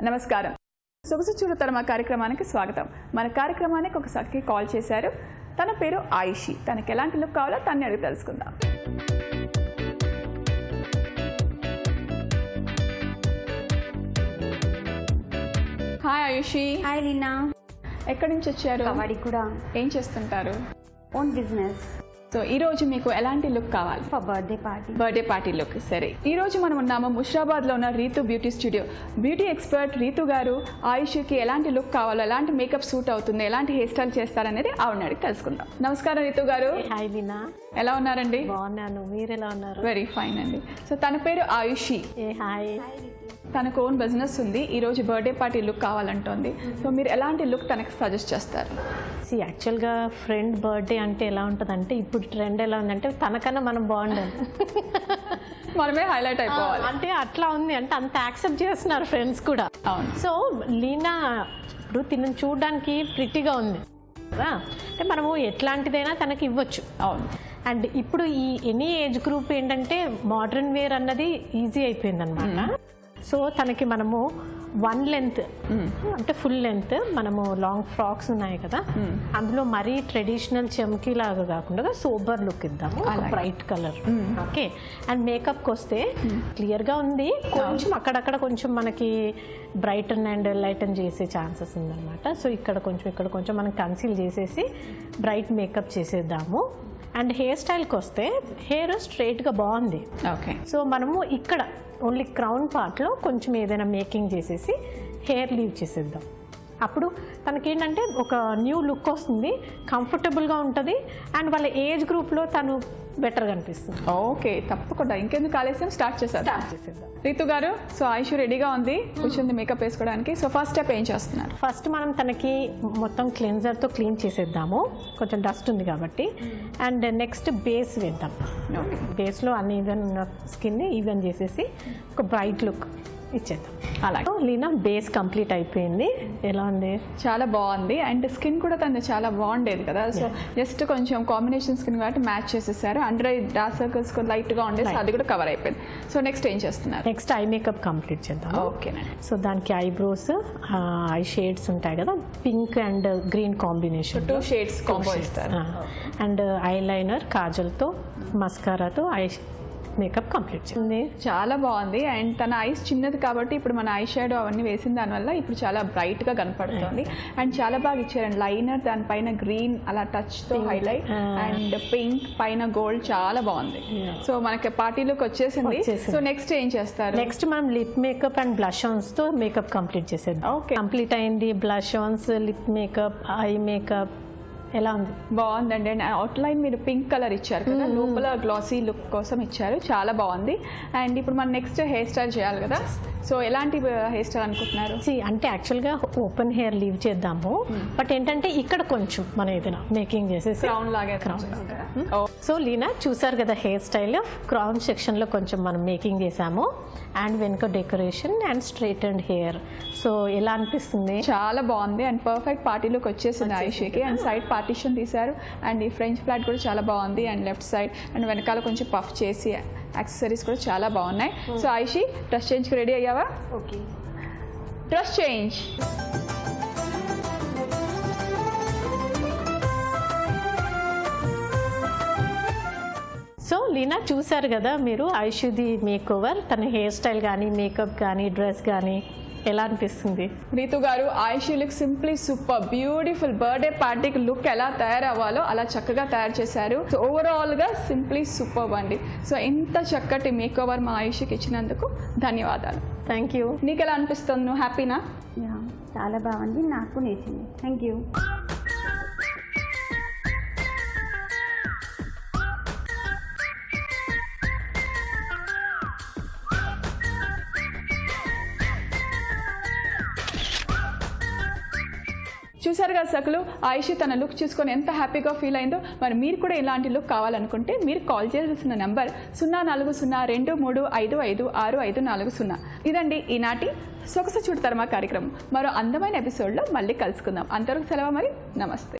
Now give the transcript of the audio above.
నమస్కారం. సొగసు చూడతరమా కార్యక్రమానికి స్వాగతం. మన కార్యక్రమానికి ఒక సఖి కాల్ చేశారు. తన పేరు ఆయుషి. తనకి ఎలాంటి లుక్ కావాలో తన్ని అడిగి తెలుసుకుందాం. హాయ్ ఆయుషి. హాయ్ లీనా. ఎక్కడి నుంచి వచ్చారు? కవాడి కూడా. ఏం చేస్తుంటారు? Own business. సో ఈ రోజు మీకు ఎలాంటి లుక్ కావాలి? Birthday party look. సరే, ఈ రోజు మనం ఉన్నాము ముషిరాబాద్లో ఉన్న Ritu beauty studio. Beauty expert Ritu గారు ఆయుష్కి ఎలాంటి లుక్ కావాలో, ఎలాంటి మేకప్ సూట్ అవుతుంది, ఎలాంటి హెయిర్ స్టైల్ చేస్తారనేది ఆవిడ అడిగి తెలుసుకుందాం. నమస్కారం రీతు గారు. హాయ్ లీనా. ఎలా ఉన్నారండి? బాగున్నాను, మీరు ఎలా ఉన్నారు? వెరీ ఫైన్ అండి. సో తన పేరు ఆయుషి. హాయ్. తనకు ఓన్ బిజినెస్ ఉంది. ఈ రోజు బర్త్డే పార్టీ లుక్ కావాలంటోంది. సో మీరు ఎలాంటి లుక్ తనకు సజెస్ట్ చేస్తారు? యాక్చువల్గా ఫ్రెండ్ బర్త్డే అంటే ఎలా ఉంటుందంటే, ఇప్పుడు ట్రెండ్ ఎలా ఉందంటే తనకన్నా మనం బాగుండాలి, మనమే హైలైట్ అయిపోవాలి అంటే అట్లా ఉంది. అంటే అంత యాక్సెప్ట్ చేస్తున్నారు ఫ్రెండ్స్ కూడా. అవును. సో లీనా ఇప్పుడు తినను చూడడానికి ప్రిటీగా ఉంది కదా, అంటే మనము ఎట్లాంటిదైనా తనకి ఇవ్వచ్చు. అవును. అండ్ ఇప్పుడు ఈ ఎనీ ఏజ్ గ్రూప్ ఏంటంటే మోడర్న్ వేర్ అన్నది ఈజీ అయిపోయింది అనమాట. సో తనకి మనము వన్ లెంత్ అంటే ఫుల్ లెంత్ మనము లాంగ్ ఫ్రాక్స్ ఉన్నాయి కదా, అందులో మరీ ట్రెడిషనల్ చమ్కీ లాగా కాకుండా సోబర్ లుక్ ఇద్దాము, బ్రైట్ కలర్. ఓకే. అండ్ మేకప్కి వస్తే క్లియర్గా ఉంది, కొంచెం అక్కడక్కడ కొంచెం మనకి బ్రైటన్ అండ్ లైటన్ చేసే ఛాన్సెస్ ఉందన్నమాట. సో ఇక్కడ కొంచెం మనం కన్సీల్ చేసేసి బ్రైట్ మేకప్ చేసేద్దాము. అండ్ హెయిర్ స్టైల్కి వస్తే హెయిర్ స్ట్రైట్గా బాగుంది. ఓకే. సో మనము ఇక్కడ ఓన్లీ క్రౌన్ పార్ట్లో కొంచెం ఏదైనా మేకింగ్ చేసేసి హెయిర్ లీవ్ చేసేద్దాం. అప్పుడు తనకేంటంటే ఒక న్యూ లుక్ వస్తుంది, కంఫర్టబుల్గా ఉంటుంది, అండ్ వాళ్ళ ఏజ్ గ్రూప్లో తను బెటర్గా అనిపిస్తుంది. ఓకే, తప్పకుండా. ఇంకెందుకు ఆలస్యం, స్టార్ట్ చేసేద్దాం. రీతు గారు, సో ఆయుష్ రెడీగా ఉంది, కూర్చుంది మేకప్ వేసుకోవడానికి. సో ఫస్ట్ స్టెప్ ఏం చేస్తున్నారు? ఫస్ట్ మనం తనకి మొత్తం క్లెన్జర్తో క్లీన్ చేసేద్దాము, కొంచెం డస్ట్ ఉంది కాబట్టి. అండ్ నెక్స్ట్ బేస్ వేద్దాం. బేస్లో అన్ని ఈవెన్ స్కిన్ని ఈవెన్ చేసేసి ఒక బ్రైట్ లుక్ ఇచ్చేద్దాం. అలాగే లీనా, బేస్ కంప్లీట్ అయిపోయింది. ఎలా ఉంది? చాలా బాగుంది. అండ్ స్కిన్ కూడా తను చాలా బాగుండేది కదా, సో జస్ట్ కొంచెం కాంబినేషన్ స్కిన్ కాబట్టి మ్యాచ్ చేసేసారు. అండర్ ఐ డార్క్ సర్కిల్స్ లైట్గా ఉండేది, అది కూడా కవర్ అయిపోయింది. సో నెక్స్ట్ ఏం చేస్తున్నారు? నెక్స్ట్ ఐ మేకప్ కంప్లీట్ చేద్దాం. ఓకేనండి. సో దానికి ఐబ్రోస్, ఐ షేడ్స్ ఉంటాయి కదా, pink and green combination, 2 shades combo ఇస్తారు. అండ్ ఐ లైనర్, కాజల్తో, మస్కారాతో ఐ మేకప్ కంప్లీట్ చేయండి. చాలా బాగుంది. అండ్ తన ఐస్ చిన్నది కాబట్టి ఇప్పుడు మన ఐ షాడో అవన్నీ వేసిన దానివల్ల ఇప్పుడు చాలా బ్రైట్గా కనపడుతుంది. అండ్ చాలా బాగా ఇచ్చారండి లైనర్, దానిపైన గ్రీన్ అలా టచ్తో హైలైట్, అండ్ పింక్ పైన గోల్డ్, చాలా బాగుంది. సో మనకి పార్టీలోకి వచ్చేసింది. సో నెక్స్ట్ ఏం చేస్తారు? నెక్స్ట్ మనం lip makeup and blush ons తో మేకప్ కంప్లీట్ చేసేద్దాం. ఓకే, కంప్లీట్ అయింది. Blush ons, lip makeup, eye makeup. ఎలా ఉంది? బాగుందండి. అండ్ అవుట్లైన్ మీరు పింక్ కలర్ ఇచ్చారు కదా, లోపల గ్లాసీ లుక్ కోసం ఇచ్చారు, చాలా బాగుంది. అండ్ ఇప్పుడు మనం నెక్స్ట్ హెయిర్ స్టైల్ చేయాలి కదా, సో ఎలాంటి హెయిర్ స్టైల్ అనుకుంటున్నారు? అంటే యాక్చువల్గా ఓపెన్ హెయిర్ లీవ్ చేద్దాము, బట్ ఏంటంటే ఇక్కడ కొంచెం మనం ఏదైనా మేకింగ్ చేసేసి క్రౌన్ లాగా. సో లీనా చూసారు కదా హెయిర్ స్టైల్. క్రౌన్ సెక్షన్లో కొంచెం మనం మేకింగ్ చేసాము, అండ్ వెనుక decoration and straight and hair. So ఎలా అనిపిస్తుంది? చాలా బాగుంది. అండ్ పర్ఫెక్ట్ పార్టీలోకి వచ్చేసింది ఆయుషికి. అండ్ సైడ్ పార్టీషన్ తీశారు, అండ్ ఈ ఫ్రెంచ్ ఫ్లాట్ కూడా చాలా బాగుంది. అండ్ లెఫ్ట్ సైడ్ అండ్ వెనకాల కొంచెం పఫ్ చేసి యాక్సెసరీస్ కూడా చాలా బాగున్నాయి. సో ఆయుషి, డ్రెస్ చేంజ్కి రెడీ అయ్యావా? Okay, dress change. So Leena చూసారు కదా మీరు ఆయుష్ది మేక్ ఓవర్. తన హెయిర్ స్టైల్ కానీ, మేకప్ కానీ, డ్రెస్ కానీ ఎలా అనిపిస్తుంది? రీతు గారు, Ayushi look simply super, beautiful. Birthday పార్టీకి లుక్ ఎలా తయారవ్వాలో అలా చక్కగా తయారు చేశారు. సో ఓవరాల్గా సింప్లీ సూపర్ అండి. సో ఇంత చక్కటి మేక్ ఓవర్ మా ఆయుషికి ఇచ్చినందుకు ధన్యవాదాలు. Thank you. నీకు ఎలా అనిపిస్తుంది? నువ్వు హ్యాపీనా? చాలా బాగుంది, నాకు నచ్చింది. Thank you. చూసారు కదా సకులు, ఆయుషి తన లుక్ చూసుకొని ఎంత హ్యాపీగా ఫీల్ అయిందో. మరి మీరు కూడా ఇలాంటి లుక్ కావాలనుకుంటే మీరు కాల్ చేయాల్సిన నెంబర్ 0402355640. ఇదండి ఈనాటి సొగసు చూడతరమా కార్యక్రమం. మరో అందమైన ఎపిసోడ్లో మళ్ళీ కలుసుకుందాం. అంతవరకు సెలవు, మరి నమస్తే.